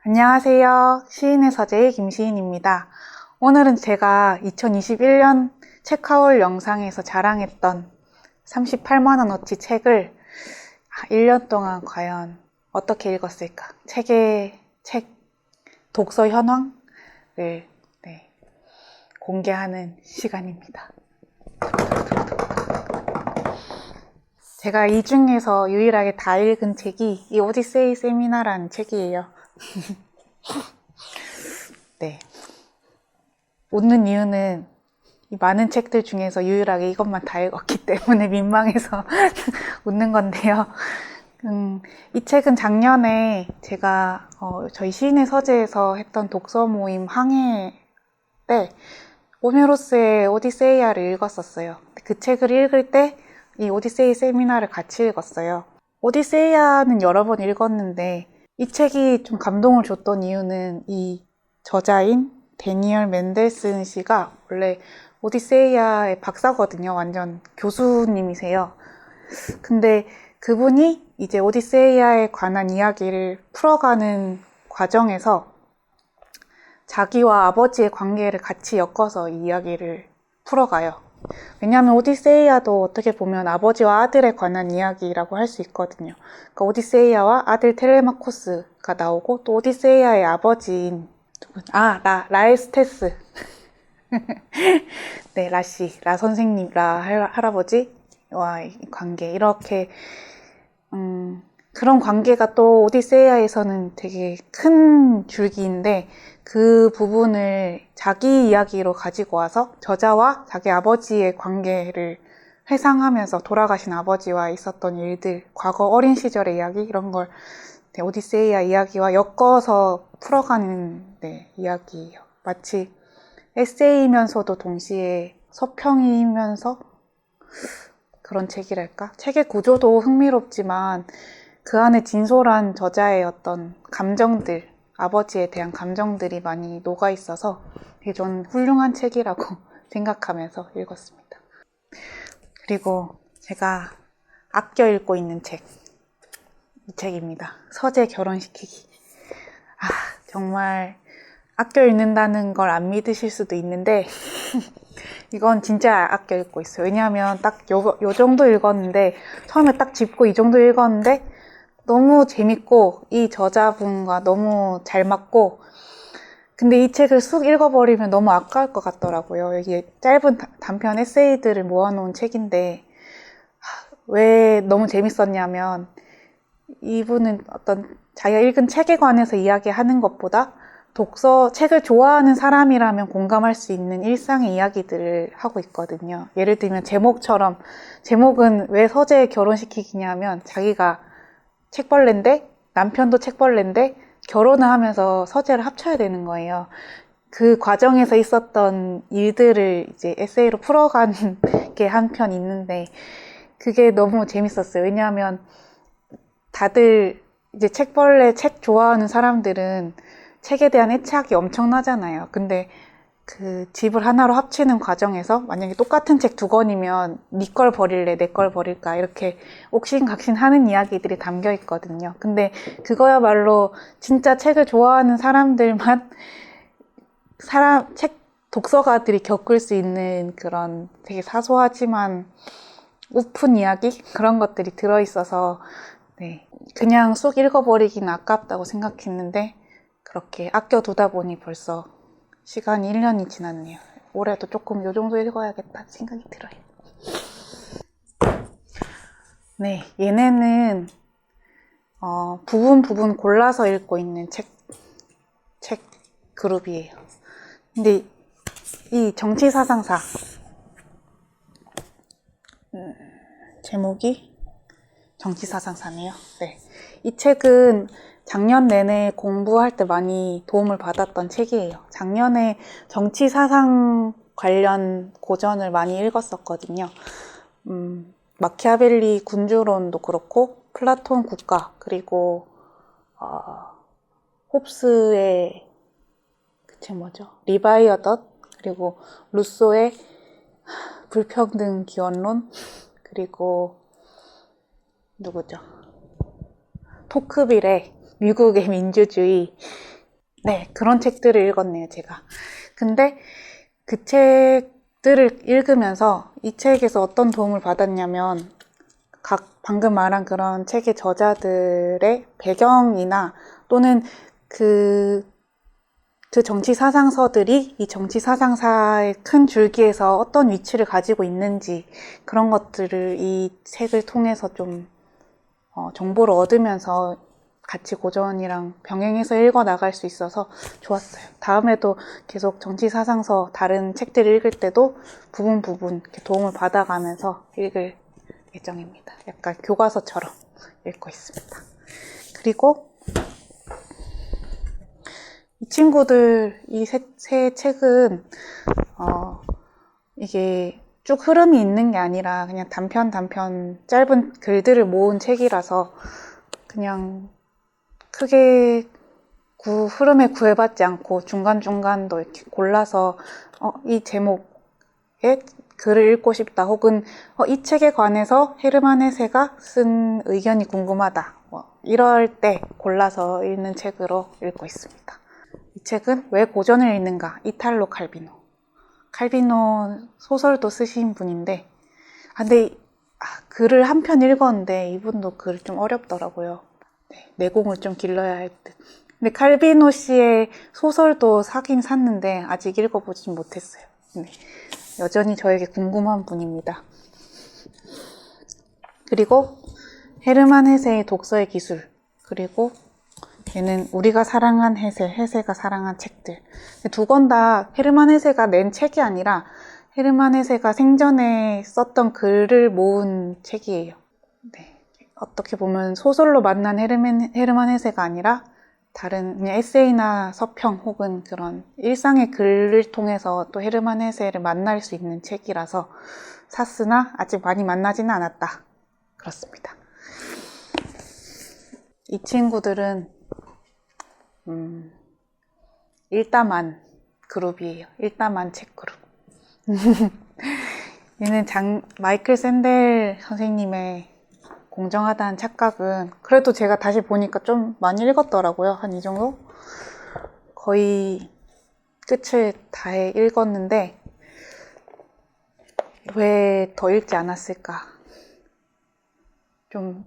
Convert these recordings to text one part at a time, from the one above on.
안녕하세요. 시인의 서재의 김시인입니다. 오늘은 제가 2021년 책하울 영상에서 자랑했던 38만원어치 책을 1년 동안 과연 어떻게 읽었을까? 책 독서 현황을 공개하는 시간입니다. 제가 이 중에서 유일하게 다 읽은 책이 이 오디세이 세미나라는 책이에요. 네. 웃는 이유는 이 많은 책들 중에서 유일하게 이것만 다 읽었기 때문에 민망해서 웃는 건데요. 이 책은 작년에 제가 저희 시인의 서재에서 했던 독서 모임 항해 때 오메로스의 오디세이아를 읽었었어요. 그 책을 읽을 때 이 오디세이 세미나를 같이 읽었어요. 오디세이아는 여러 번 읽었는데 이 책이 좀 감동을 줬던 이유는 이 저자인 데니얼 맨델슨 씨가 원래 오디세이아의 박사거든요. 완전 교수님이세요. 근데 그분이 이제 오디세이아에 관한 이야기를 풀어가는 과정에서 자기와 아버지의 관계를 같이 엮어서 이 이야기를 풀어가요. 왜냐하면 오디세이아도 어떻게 보면 아버지와 아들에 관한 이야기라고 할 수 있거든요. 그러니까 오디세이아와 아들 텔레마코스가 나오고 또 오디세이아의 아버지인 라에스테스 네, 라 선생님, 할아버지와의 관계 이렇게 그런 관계가 또 오디세이아에서는 되게 큰 줄기인데 그 부분을 자기 이야기로 가지고 와서 저자와 자기 아버지의 관계를 회상하면서 돌아가신 아버지와 있었던 일들, 과거 어린 시절의 이야기 이런 걸 오디세이아 이야기와 엮어서 풀어가는 이야기예요. 마치 에세이면서도 동시에 서평이면서 그런 책이랄까? 책의 구조도 흥미롭지만 그 안에 진솔한 저자의 어떤 감정들, 아버지에 대한 감정들이 많이 녹아있어서 되게 좀 훌륭한 책이라고 생각하면서 읽었습니다. 그리고 제가 아껴 읽고 있는 책, 이 책입니다. 서재 결혼시키기. 정말 아껴 읽는다는 걸 안 믿으실 수도 있는데 이건 진짜 아껴 읽고 있어요. 왜냐하면 딱 요 정도 읽었는데 처음에 딱 짚고 이 정도 읽었는데 너무 재밌고 이 저자분과 너무 잘 맞고 근데 이 책을 쑥 읽어버리면 너무 아까울 것 같더라고요. 이게 짧은 단편 에세이들을 모아놓은 책인데 왜 너무 재밌었냐면 이분은 어떤 자기가 읽은 책에 관해서 이야기하는 것보다 책을 좋아하는 사람이라면 공감할 수 있는 일상의 이야기들을 하고 있거든요. 예를 들면 제목은 왜 서재 결혼시키기냐면 자기가 책벌레인데 남편도 책벌레인데 결혼을 하면서 서재를 합쳐야 되는 거예요. 그 과정에서 있었던 일들을 이제 에세이로 풀어가는 게 한 편 있는데 그게 너무 재밌었어요. 왜냐하면 다들 이제 책 좋아하는 사람들은 책에 대한 애착이 엄청나잖아요. 근데 그 집을 하나로 합치는 과정에서 만약에 똑같은 책 2권이면 네 걸 버릴래, 내 걸 버릴까 이렇게 옥신각신 하는 이야기들이 담겨 있거든요. 근데 그거야말로 진짜 책을 좋아하는 사람들만 독서가들이 겪을 수 있는 그런 되게 사소하지만 우픈 이야기? 그런 것들이 들어있어서 그냥 쑥 읽어버리긴 아깝다고 생각했는데 그렇게 아껴두다 보니 벌써 시간이 1년이 지났네요. 올해도 조금 요 정도 읽어야겠다 생각이 들어요. 네, 얘네는 부분 골라서 읽고 있는 책 그룹이에요. 근데 이 정치사상사 제목이 정치사상사네요. 네, 이 책은 작년 내내 공부할 때 많이 도움을 받았던 책이에요. 작년에 정치사상 관련 고전을 많이 읽었었거든요. 마키아벨리 군주론도 그렇고 플라톤 국가 그리고 홉스의 리바이어덧 그리고 루소의 불평등 기원론 그리고 토크빌의 미국의 민주주의 네, 그런 책들을 읽었네요, 제가. 근데 그 책들을 읽으면서 이 책에서 어떤 도움을 받았냐면 방금 말한 그런 책의 저자들의 배경이나 또는 그 정치 사상서들이 이 정치 사상사의 큰 줄기에서 어떤 위치를 가지고 있는지 그런 것들을 이 책을 통해서 좀 정보를 얻으면서 같이 고전이랑 병행해서 읽어 나갈 수 있어서 좋았어요. 다음에도 계속 정치 사상서 다른 책들을 읽을 때도 부분 이렇게 도움을 받아가면서 읽을 예정입니다. 약간 교과서처럼 읽고 있습니다. 그리고 이 친구들 이 세 책은 이게 쭉 흐름이 있는 게 아니라 그냥 단편 짧은 글들을 모은 책이라서 그냥 크게 흐름에 구애받지 않고 중간중간도 이렇게 골라서 이 제목에 글을 읽고 싶다 혹은 이 책에 관해서 헤르만 헤세가 쓴 의견이 궁금하다 이럴 때 골라서 읽는 책으로 읽고 있습니다. 이 책은 왜 고전을 읽는가? 이탈로 칼비노. 칼비노 소설도 쓰신 분인데 근데 글을 한 편 읽었는데 이분도 글이 좀 어렵더라고요. 네, 내공을 좀 길러야 할 듯. 근데 칼비노 씨의 소설도 사긴 샀는데 아직 읽어보진 못했어요. 네, 여전히 저에게 궁금한 분입니다. 그리고 헤르만 헤세의 독서의 기술, 그리고 얘는 우리가 사랑한 헤세가 사랑한 책들. 두 권 다 헤르만 헤세가 낸 책이 아니라 헤르만 헤세가 생전에 썼던 글을 모은 책이에요. 네. 어떻게 보면 소설로 만난 헤르만 헤세가 아니라 다른 그냥 에세이나 서평 혹은 그런 일상의 글을 통해서 또 헤르만 헤세를 만날 수 있는 책이라서 샀으나 아직 많이 만나지는 않았다. 그렇습니다. 이 친구들은 일다만 그룹이에요. 일다만 책 그룹. 얘는 마이클 샌델 선생님의 공정하다는 착각은 그래도 제가 다시 보니까 좀 많이 읽었더라고요. 한 이 정도? 거의 끝을 다 읽었는데 왜 더 읽지 않았을까? 좀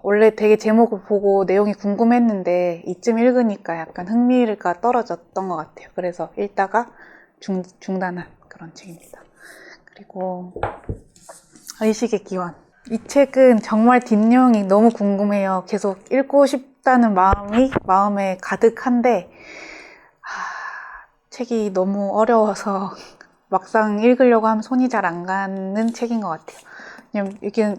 원래 되게 제목을 보고 내용이 궁금했는데 이쯤 읽으니까 약간 흥미가 떨어졌던 것 같아요. 그래서 읽다가 중단한 그런 책입니다. 그리고 의식의 기원. 이 책은 정말 뒷내용이 너무 궁금해요. 계속 읽고 싶다는 마음에 가득한데 책이 너무 어려워서 막상 읽으려고 하면 손이 잘 안 가는 책인 것 같아요.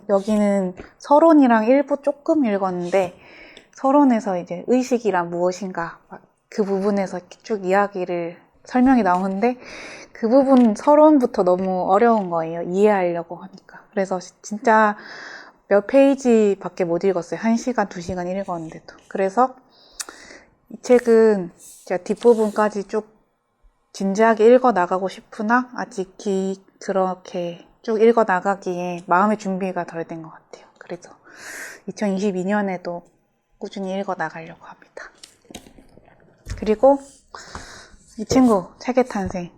여기는 서론이랑 일부 조금 읽었는데 서론에서 이제 의식이란 무엇인가 그 부분에서 쭉 설명이 나오는데 그 부분 서론부터 너무 어려운 거예요. 이해하려고 하니까. 그래서 진짜 몇 페이지밖에 못 읽었어요. 1시간, 2시간 읽었는데도. 그래서 이 책은 제가 뒷부분까지 쭉 진지하게 읽어 나가고 싶으나 아직 그렇게 쭉 읽어 나가기에 마음의 준비가 덜 된 것 같아요. 그래서 2022년에도 꾸준히 읽어 나가려고 합니다. 그리고 이 친구, 책의 탄생.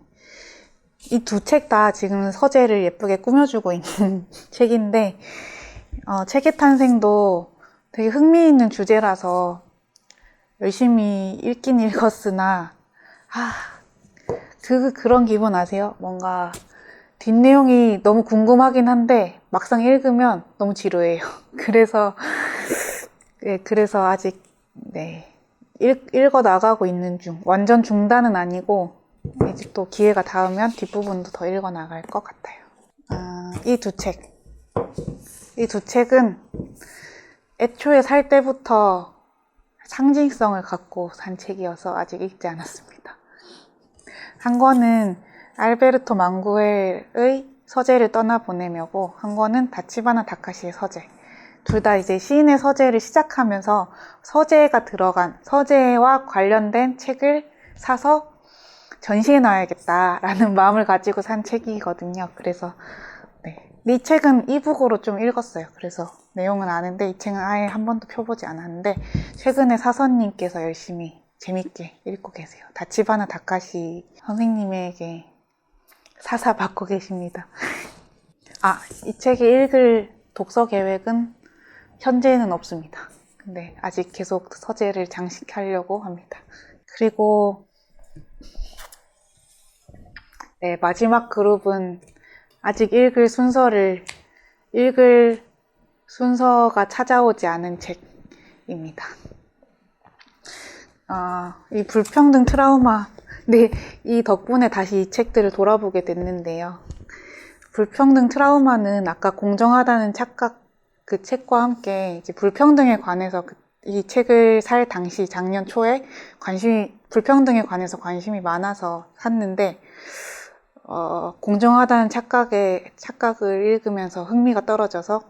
이 두 책 다 지금 서재를 예쁘게 꾸며주고 있는 책인데 책의 탄생도 되게 흥미있는 주제라서 열심히 읽긴 읽었으나 그런 기분 아세요? 뭔가 뒷내용이 너무 궁금하긴 한데 막상 읽으면 너무 지루해요. 그래서 아직 읽어 나가고 있는 중. 완전 중단은 아니고 이제 또 기회가 닿으면 뒷부분도 더 읽어 나갈 것 같아요. 이 두 책은 애초에 살 때부터 상징성을 갖고 산 책이어서 아직 읽지 않았습니다. 한 권은 알베르토 망구엘의 서재를 떠나보내며고 한 권은 다치바나 다카시의 서재. 둘 다 이제 시인의 서재를 시작하면서 서재가 들어간 서재와 관련된 책을 사서 전시해 놔야겠다라는 마음을 가지고 산 책이거든요. 그래서 이 책은 이북으로 좀 읽었어요. 그래서 내용은 아는데 이 책은 아예 한 번도 펴보지 않았는데 최근에 사서님께서 열심히 재밌게 읽고 계세요. 다치바나 다카시 선생님에게 사사 받고 계십니다. 이 책을 읽을 독서 계획은 현재는 없습니다. 근데 아직 계속 서재를 장식하려고 합니다. 그리고 네, 마지막 그룹은 아직 읽을 순서가 찾아오지 않은 책입니다. 이 불평등 트라우마, 네, 이 덕분에 다시 이 책들을 돌아보게 됐는데요. 불평등 트라우마는 아까 공정하다는 착각 그 책과 함께 이제 불평등에 관해서 이 책을 살 당시 작년 초에 불평등에 관해서 관심이 많아서 샀는데, 공정하다는 착각을 읽으면서 흥미가 떨어져서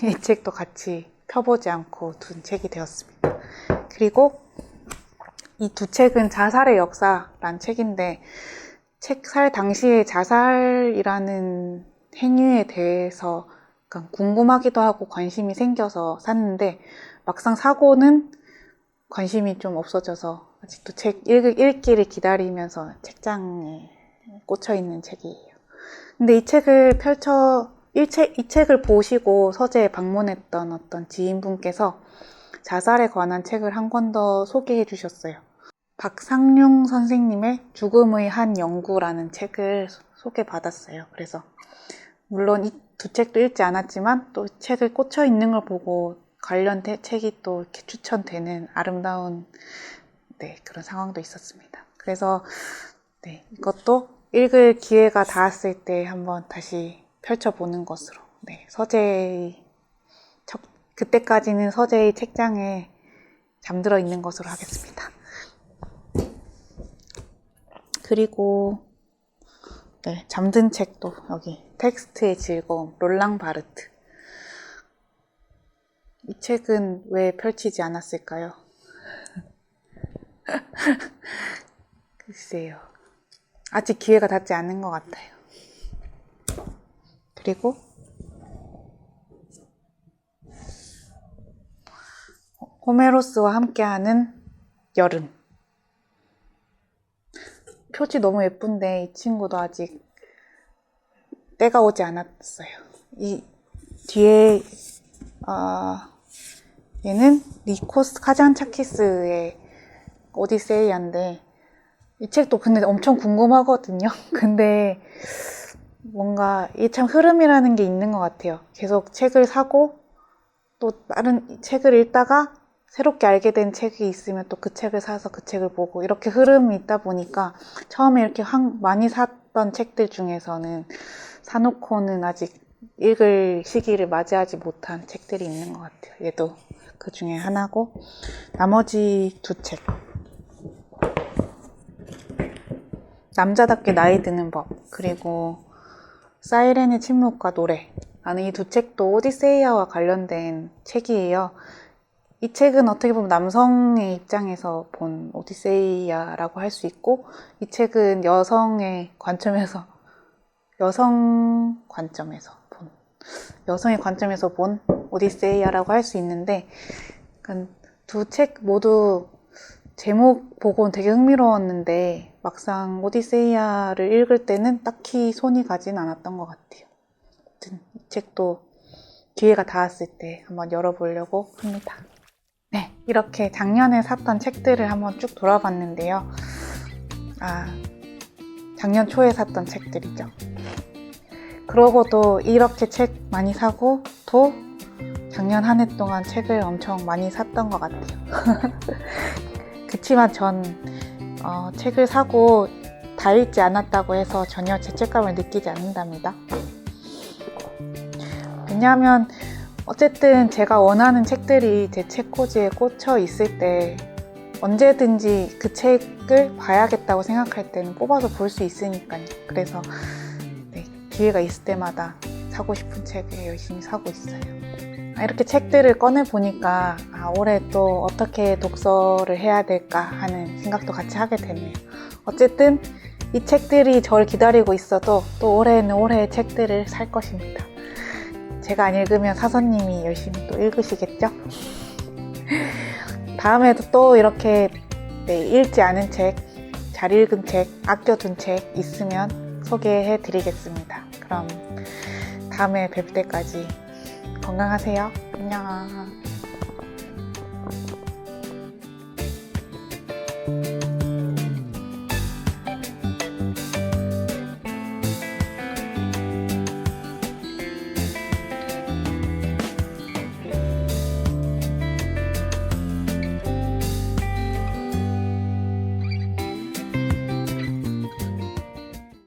이 책도 같이 펴보지 않고 둔 책이 되었습니다. 그리고 이 두 책은 자살의 역사란 책인데, 책 살 당시에 자살이라는 행위에 대해서 약간 궁금하기도 하고 관심이 생겨서 샀는데, 막상 사고는 관심이 좀 없어져서 아직도 책 읽기를 기다리면서 책장에 꽂혀있는 책이에요. 근데 이 책을 이 책을 보시고 서재에 방문했던 어떤 지인분께서 자살에 관한 책을 한 권 더 소개해 주셨어요. 박상룡 선생님의 죽음의 한 연구라는 책을 소개받았어요. 그래서 물론 이 두 책도 읽지 않았지만 또 책을 꽂혀 있는 걸 보고 관련 책이 또 이렇게 추천되는 아름다운 그런 상황도 있었습니다. 그래서 이것도 읽을 기회가 닿았을 때 한번 다시 펼쳐보는 것으로 그때까지는 서재의 책장에 잠들어 있는 것으로 하겠습니다. 그리고 잠든 책도 여기 텍스트의 즐거움, 롤랑 바르트. 이 책은 왜 펼치지 않았을까요? 글쎄요. 아직 기회가 닿지 않은 것 같아요. 그리고 호메로스와 함께하는 여름. 표지 너무 예쁜데 이 친구도 아직 때가 오지 않았어요. 이 뒤에 얘는 니코스 카잔차키스의 오디세이아인데 이 책도 근데 엄청 궁금하거든요. 근데 뭔가 이게 참 흐름이라는 게 있는 것 같아요. 계속 책을 사고 또 다른 책을 읽다가 새롭게 알게 된 책이 있으면 또 그 책을 사서 그 책을 보고 이렇게 흐름이 있다 보니까 처음에 이렇게 많이 샀던 책들 중에서는 사놓고는 아직 읽을 시기를 맞이하지 못한 책들이 있는 것 같아요. 얘도 그 중에 하나고 나머지 두 책 남자답게 나이 드는 법 그리고 사이렌의 침묵과 노래 라는 이 두 책도 오디세이아와 관련된 책이에요. 이 책은 어떻게 보면 남성의 입장에서 본 오디세이아라고 할 수 있고 이 책은 여성 관점에서 본 오디세이아라고 할 수 있는데 두 책 모두 제목 보고는 되게 흥미로웠는데 막상 오디세이아를 읽을 때는 딱히 손이 가진 않았던 것 같아요. 아무튼 이 책도 기회가 닿았을 때 한번 열어보려고 합니다. 네, 이렇게 작년에 샀던 책들을 한번 쭉 돌아봤는데요. 작년 초에 샀던 책들이죠. 그러고도 이렇게 책 많이 사고 또 작년 한 해 동안 책을 엄청 많이 샀던 것 같아요. 그치만 전 책을 사고 다 읽지 않았다고 해서 전혀 죄책감을 느끼지 않는답니다. 왜냐하면 어쨌든 제가 원하는 책들이 제 책꽂이에 꽂혀 있을 때 언제든지 그 책을 봐야겠다고 생각할 때는 뽑아서 볼 수 있으니까요. 그래서 기회가 있을 때마다 사고 싶은 책을 열심히 사고 있어요. 이렇게 책들을 꺼내보니까 올해 또 어떻게 독서를 해야 될까 하는 생각도 같이 하게 되네요. 어쨌든 이 책들이 저를 기다리고 있어도 또 올해는 올해의 책들을 살 것입니다. 제가 안 읽으면 사서님이 열심히 또 읽으시겠죠? 다음에도 또 이렇게 네, 읽지 않은 책, 잘 읽은 책, 아껴둔 책 있으면 소개해 드리겠습니다. 그럼 다음에 뵐 때까지 건강하세요. 안녕.